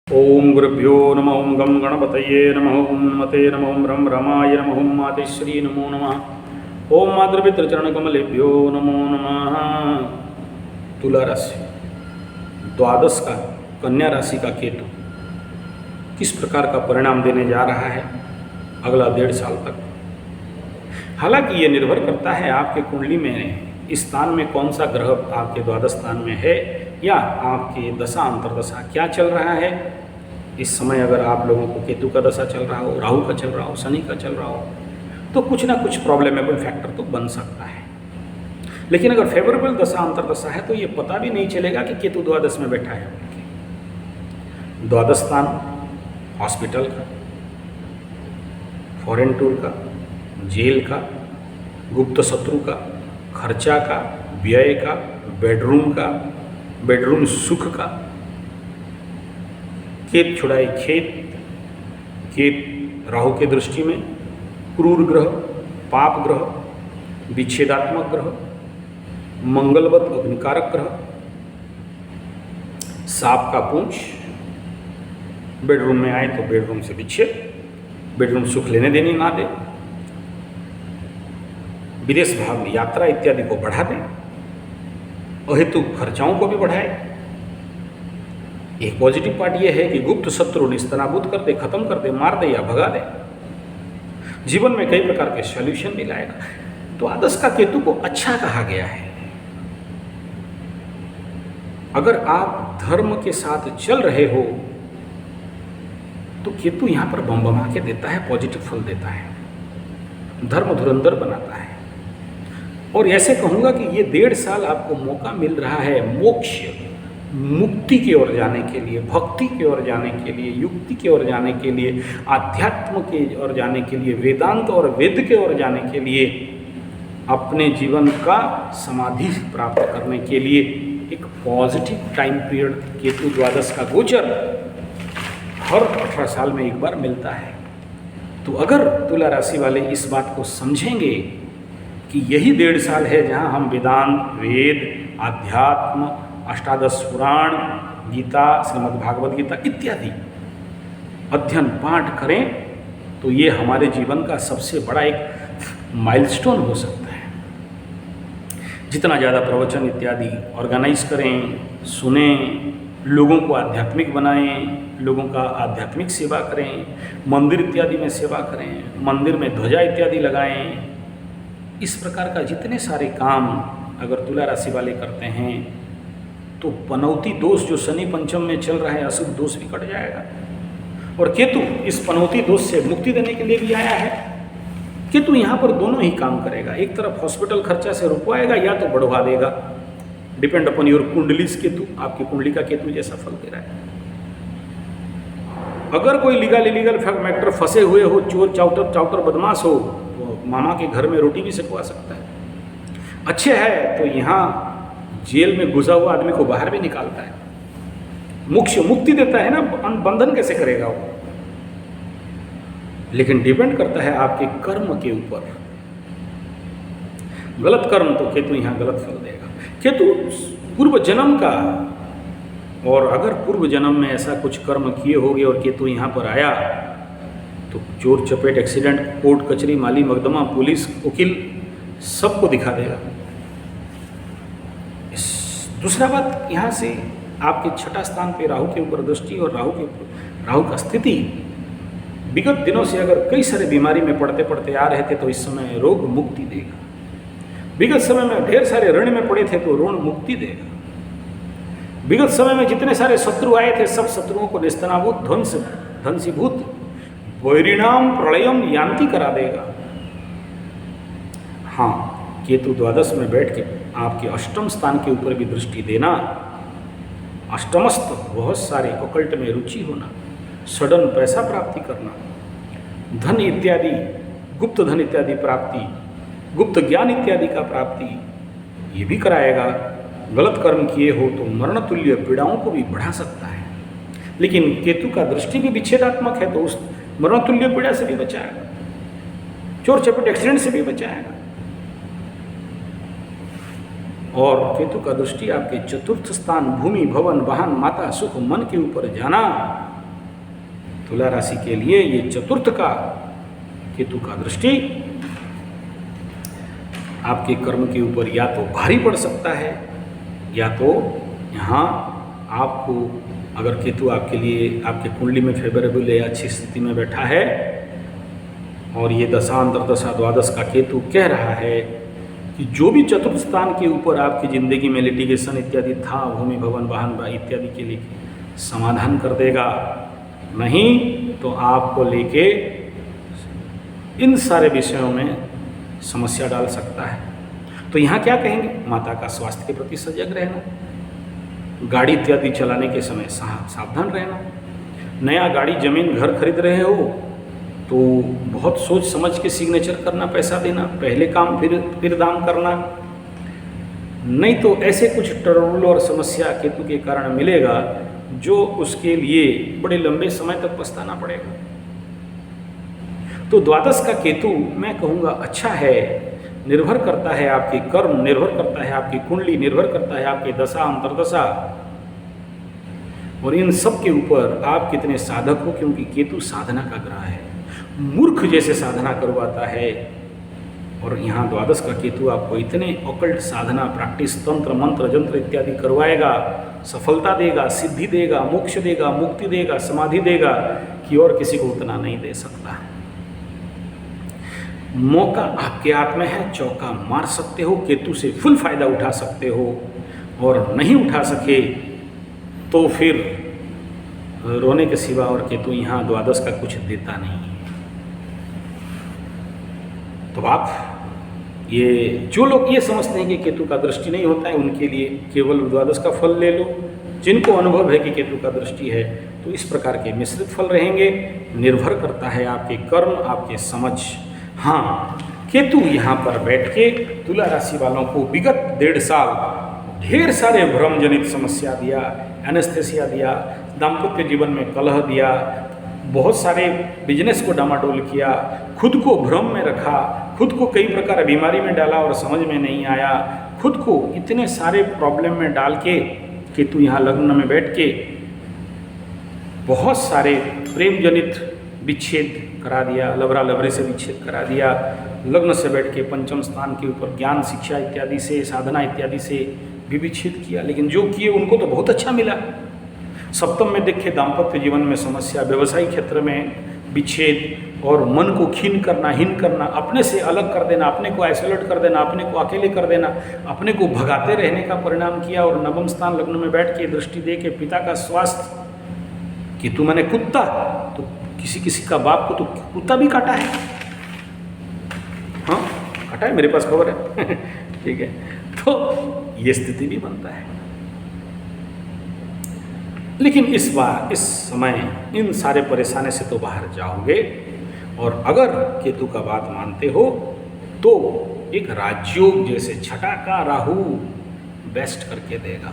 ओम गुरुभ्यो नमः। ओम गम गणपतये नमः। ओम मते नमः। ओम रम रमाय नमः। ओम मातेश्वरी नमो नमः। ओम मातृपितृचरणकमलेभ्यो नमो नमः। तुला राशि द्वादश का कन्या राशि का केतु किस प्रकार का परिणाम देने जा रहा है अगला 1.5 साल तक। हालांकि ये निर्भर करता है आपके कुंडली में इस स्थान में कौन सा ग्रह आपके द्वादश स्थान में है या आपके दशा अंतर्दशा क्या चल रहा है। इस समय अगर आप लोगों को केतु का दशा चल रहा हो, राहु का चल रहा हो, शनि का चल रहा हो, तो कुछ ना कुछ प्रॉब्लमेबल फैक्टर तो बन सकता है। लेकिन अगर फेवरेबल दशा अंतर्दशा है तो ये पता भी नहीं चलेगा कि केतु द्वादश में बैठा है। द्वादश स्थान हॉस्पिटल का, फॉरेन टूर का, जेल का, गुप्त शत्रु का, खर्चा का, व्यय का, बेडरूम का, बेडरूम सुख का, खेत छुड़ाई खेत, केत राहु के दृष्टि में, क्रूर ग्रह, पाप ग्रह, विच्छेदात्मक ग्रह, मंगलवत अग्निकारक ग्रह, सांप का पूंछ, बेडरूम में आए तो बेडरूम से विच्छेद, बेडरूम सुख लेने देने ना दे, विदेश भाग में यात्रा इत्यादि को बढ़ा दे, अहेतु खर्चाओं को भी बढ़ाए। एक पॉजिटिव पार्ट यह है कि गुप्त शत्रु निस्तनाबूद कर दे, खत्म कर दे, मार दे या भगा दे। जीवन में कई प्रकार के सॉल्यूशन भी लाएगा। तो द्वादश का केतु को अच्छा कहा गया है। अगर आप धर्म के साथ चल रहे हो तो केतु यहां पर बम के देता है, पॉजिटिव फल देता है, धर्म धुरंधर बनाता है। और ऐसे कहूँगा कि ये 1.5 साल आपको मौका मिल रहा है मोक्ष, मुक्ति की ओर जाने के लिए, भक्ति की ओर जाने के लिए, युक्ति की ओर जाने के लिए, आध्यात्म की ओर जाने के लिए, वेदांत और वेद की ओर जाने के लिए, अपने जीवन का समाधि प्राप्त करने के लिए एक पॉजिटिव टाइम पीरियड केतु द्वादश का गोचर हर 18 साल में एक बार मिलता है। तो अगर तुला राशि वाले इस बात को समझेंगे कि यही 1.5 साल है जहां हम वेदांत, वेद, अध्यात्म, अष्टादश पुराण, गीता, श्रीमद् भागवत गीता इत्यादि अध्ययन पाठ करें, तो ये हमारे जीवन का सबसे बड़ा एक माइलस्टोन हो सकता है। जितना ज़्यादा प्रवचन इत्यादि ऑर्गेनाइज करें, सुने, लोगों को आध्यात्मिक बनाएं, लोगों का आध्यात्मिक सेवा करें, मंदिर इत्यादि में सेवा करें, मंदिर में ध्वजा इत्यादि लगाएं, इस प्रकार का जितने सारे काम अगर तुला राशि वाले करते हैं तो पनौती दोष जो शनि पंचम में चल रहा है, अशुभ दोष भी कट जाएगा। और केतु इस पनौती दोष से मुक्ति देने के लिए भी आया है। केतु यहाँ पर दोनों ही काम करेगा, एक तरफ हॉस्पिटल खर्चा से रुकवाएगा या तो बढ़वा देगा, डिपेंड अपॉन योर कुंडलीज केतु, आपकी कुंडली का केतु जैसा फल दे रहा है। अगर कोई लीगल इलीगल मैटर फंसे हुए हो, चोर चाउटर बदमाश हो, तो मामा के घर में रोटी भी सिखवा सकता है। अच्छे है तो यहाँ जेल में घुसा हुआ आदमी को बाहर भी निकालता है, मोक्ष मुक्ति देता है ना, बंधन कैसे करेगा वो। लेकिन डिपेंड करता है आपके कर्म के ऊपर। गलत कर्म तो केतु यहाँ गलत फल देगा। केतु पूर्व जन्म का, और अगर पूर्व जन्म में ऐसा कुछ कर्म किए होंगे और केतु यहाँ पर आया तो चोर चपेट, एक्सीडेंट, कोर्ट कचहरी, माली मकदमा, पुलिस, वकील सबको दिखा देगा। दूसरा बात, यहाँ से आपके 6ठा स्थान पे राहु के ऊपर दृष्टि और राहु का स्थिति, विगत दिनों से अगर कई सारे बीमारी में पड़ते पड़ते आ रहे थे तो इस समय रोग मुक्ति देगा। विगत समय में ढेर सारे ऋण में पड़े थे तो ऋण मुक्ति देगा। विगत समय में जितने सारे शत्रु आए थे सब शत्रुओं को निस्तनाबूद, ध्वंसीभूत, वैरिणाम प्रलयम यान्ति करा देगा। हाँ, केतु द्वादश में बैठ के आपके अष्टम स्थान के ऊपर भी दृष्टि देना, अष्टमस्थ बहुत सारे ऑकल्ट में रुचि होना, सडन पैसा प्राप्ति करना, धन इत्यादि, गुप्त धन इत्यादि प्राप्ति, गुप्त ज्ञान इत्यादि का प्राप्ति, ये भी कराएगा। गलत कर्म किए हो तो मरण तुल्य पीड़ाओं को भी बढ़ा सकता है। लेकिन केतु का दृष्टि भी विच्छेदात्मक है तो उस मरण तुल्य पीड़ा से भी बचाएगा, चोर चपेट एक्सीडेंट से भी बचाएगा। और केतु का दृष्टि आपके चतुर्थ स्थान भूमि, भवन, वाहन, माता, सुख, मन के ऊपर जाना तुला राशि के लिए ये चतुर्थ का केतु का दृष्टि आपके कर्म के ऊपर या तो भारी पड़ सकता है, या तो यहाँ आपको अगर केतु आपके लिए आपके कुंडली में फेवरेबल या अच्छी स्थिति में बैठा है और ये दशा अंतर्दशा द्वादश का केतु कह रहा है कि जो भी चतुर्थ स्थान के ऊपर आपकी ज़िंदगी में लिटिगेशन इत्यादि था, भूमि भवन वाहन इत्यादि के लिए समाधान कर देगा, नहीं तो आपको लेके इन सारे विषयों में समस्या डाल सकता है। तो यहाँ क्या कहेंगे, माता का स्वास्थ्य के प्रति सजग रहना, गाड़ी इत्यादि चलाने के समय सावधान रहना, नया गाड़ी जमीन घर खरीद रहे हो तो बहुत सोच समझ के सिग्नेचर करना, पैसा देना, पहले काम फिर दाम करना, नहीं तो ऐसे कुछ ट्रबल और समस्या केतु के कारण मिलेगा जो उसके लिए बड़े लंबे समय तक पछताना पड़ेगा। तो द्वादश का केतु मैं कहूँगा अच्छा है, निर्भर करता है आपके कर्म, निर्भर करता है आपकी कुंडली, निर्भर करता है आपके दशा अंतर्दशा और इन सब के ऊपर आप कितने साधक हो, क्योंकि केतु साधना का ग्रह है, मूर्ख जैसे साधना करवाता है। और यहाँ द्वादश का केतु आपको इतने ऑकल्ट साधना, प्रैक्टिस, तंत्र मंत्र जंत्र इत्यादि करवाएगा, सफलता देगा, सिद्धि देगा, मोक्ष देगा, मुक्ति देगा, समाधि देगा कि और किसी को उतना नहीं दे सकता। मौका आपके हाथ में है, चौका मार सकते हो, केतु से फुल फायदा उठा सकते हो, और नहीं उठा सके तो फिर रोने के सिवा और केतु यहाँ द्वादश का कुछ देता नहीं है। तो आप ये जो लोग ये समझते हैं कि केतु का दृष्टि नहीं होता है, उनके लिए केवल द्वादश का फल ले लो। जिनको अनुभव है कि केतु का दृष्टि है तो इस प्रकार के मिश्रित फल रहेंगे, निर्भर करता है आपके कर्म, आपके समझ। हाँ, केतु यहाँ पर बैठ के तुला राशि वालों को विगत 1.5 साल ढेर सारे भ्रम जनित समस्या दिया, एनेस्थेसिया दिया, दाम्पत्य जीवन में कलह दिया, बहुत सारे बिजनेस को डामाडोल किया, खुद को भ्रम में रखा, खुद को कई प्रकार बीमारी में डाला और समझ में नहीं आया, खुद को इतने सारे प्रॉब्लम में डाल के केतु यहाँ लग्न में बैठ के बहुत सारे प्रेम जनित विच्छेद करा दिया, लवरा लवरे से विच्छेद करा दिया, लग्न से बैठ के पंचम स्थान के ऊपर ज्ञान शिक्षा इत्यादि से, साधना इत्यादि से भी विच्छेद किया। लेकिन जो किए उनको तो बहुत अच्छा मिला। सप्तम में देखे दाम्पत्य जीवन में समस्या, व्यवसायिक क्षेत्र में विच्छेद और मन को क्षीण करना, हीन करना, अपने से अलग कर देना, अपने को आइसोलेट कर देना, अपने को अकेले कर देना, अपने को भगाते रहने का परिणाम किया। और नवम स्थान लग्न में बैठ के दृष्टि दे के पिता का स्वास्थ्य, केतु माने कुत्ता, तो किसी किसी का बाप को तो कुत्ता भी काटा है। हाँ, काटा है, मेरे पास खबर है। ठीक है, तो ये स्थिति भी बनता है। लेकिन इस बार इस समय इन सारे परेशानी से तो बाहर जाओगे, और अगर केतु का बात मानते हो तो एक राजयोग जैसे छठा का राहु बेस्ट करके देगा,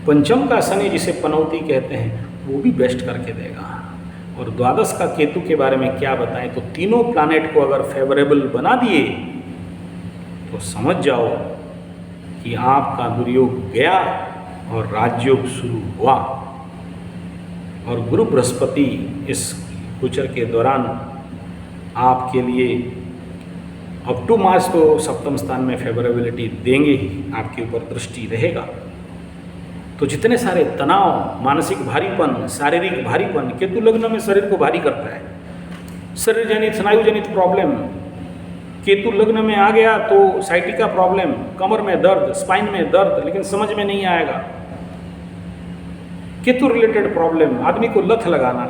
पंचम का शनि जिसे पनौती कहते हैं वो भी बेस्ट करके देगा, और द्वादश का केतु के बारे में क्या बताएं, तो तीनों प्लैनेट को अगर फेवरेबल बना दिए तो समझ जाओ कि आपका दुर्योग गया और राजयोग शुरू हुआ। और गुरु बृहस्पति इस गोचर के दौरान आपके लिए अप टू मार्च तो सप्तम स्थान में फेवरेबिलिटी देंगे ही, आपके ऊपर दृष्टि रहेगा। तो जितने सारे तनाव, मानसिक भारीपन, शारीरिक भारीपन, केतु लग्न में शरीर को भारी करता है, शरीर जनित स्नायु जनित प्रॉब्लम, केतु लग्न में आ गया तो साइटिका प्रॉब्लम, कमर में दर्द, स्पाइन में दर्द, लेकिन समझ में नहीं आएगा, केतु रिलेटेड प्रॉब्लम, आदमी को लत लगाना।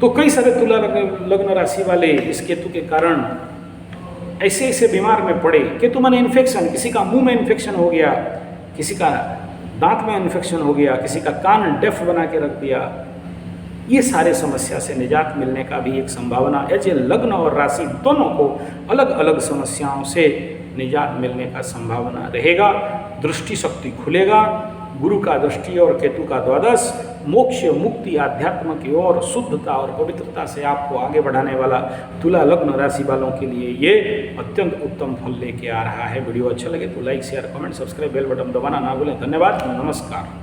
तो कई सारे तुला लग्न राशि वाले इस केतु के कारण ऐसे ऐसे बीमार में पड़े। केतु माने इन्फेक्शन, किसी का मुंह में इन्फेक्शन हो गया, किसी का दांत में इन्फेक्शन हो गया, किसी का कान डेफ बना के रख दिया। ये सारे समस्या से निजात मिलने का भी एक संभावना है। जो लग्न और राशि दोनों को अलग अलग समस्याओं से निजात मिलने का संभावना रहेगा। दृष्टि शक्ति खुलेगा। गुरु का दृष्टि और केतु का द्वादश मोक्ष, मुक्ति, आध्यात्म की ओर, शुद्धता और पवित्रता से आपको आगे बढ़ाने वाला तुला लग्न राशि वालों के लिए ये अत्यंत उत्तम फल लेके आ रहा है। वीडियो अच्छा लगे तो like, share, comment, subscribe, bell button दबाना ना भूलें। धन्यवाद, नमस्कार।